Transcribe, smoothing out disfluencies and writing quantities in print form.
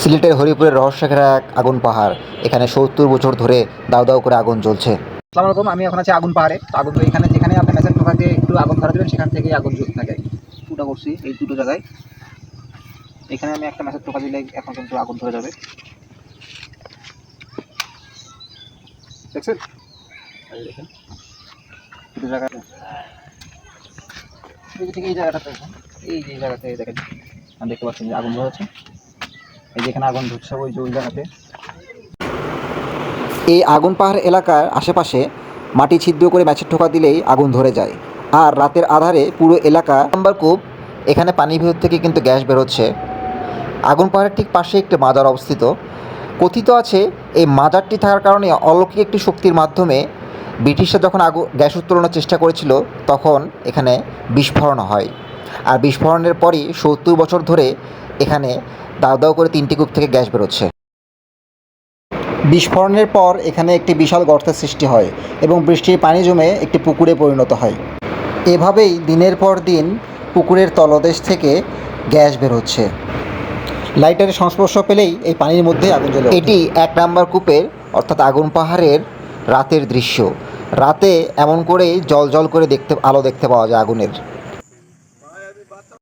সিলেটের হরিপুরের রহস্যঘেরা এক আগুন পাহাড়। এখানে ৭০ বছর ধরে দাউ দাউ করে আগুন জ্বলছে। আসসালামু আলাইকুম, আমি এখন আছি আগুন পাহাড়ে। তো আগুন এখানে যেখানে আপনি মেসেজ টোকা দিয়ে একটু আগুন ধরা দেবেন সেখান থেকেই আগুন জ্বলতে থাকে। ফুটা করছি এই দুটো জায়গায়। এখানে আমি একটা মেসেজ টোকা দিলে এখন কিন্তু আগুন ধরে যাবে। দেখছেন? এই দেখেন দুটো জায়গায় এই যে ঠিক এই জায়গাটাতে দেখুন, এই যে জায়গাতে দেখেন আমি দেখতে পাচ্ছেন যে আগুন ধরেছে। এই যে এখানে আগুন ঢুকছে ওই যে ওই জায়গাতে। এই আগুন পাহাড় এলাকার আশেপাশে মাটি ছিদ্র করে ম্যাচের ঠোকা দিলেই আগুন ধরে যায়। আর রাতের আধারে পুরো এলাকা নাম্বার কূপ। এখানে পানির ভিতর থেকে কিন্তু গ্যাস বেরোচ্ছে। আগুন পাহাড়ের ঠিক পাশে একটি মাজার অবস্থিত। কথিত আছে এই মাজারটি থাকার কারণে অলৌকিক একটি শক্তির মাধ্যমে ব্রিটিশরা যখন গ্যাস উত্তোলনের চেষ্টা করেছিল তখন এখানে বিস্ফোরণ হয়। আর বিস্ফোরণের পরই ৭০ বছর ধরে এখানে দাউ দাউ করে ৩টি কূপ থেকে গ্যাস বেরোচ্ছে। বিস্ফোরণের পর এখানে একটি বিশাল গর্তের সৃষ্টি হয় এবং বৃষ্টির পানি জমে একটি পুকুরে পরিণত হয়। এভাবেই দিনের পর দিন পুকুরের তলদেশ থেকে গ্যাস বেরোচ্ছে। লাইটারের সংস্পর্শ পেলেই এই পানির মধ্যে আগুন জ্বলে। এটি ১ নাম্বার কূপের অর্থাৎ আগুন পাহাড়ের রাতের দৃশ্য। রাতে এমন করেই জল জল করে আলো দেখতে পাওয়া যায় আগুনের।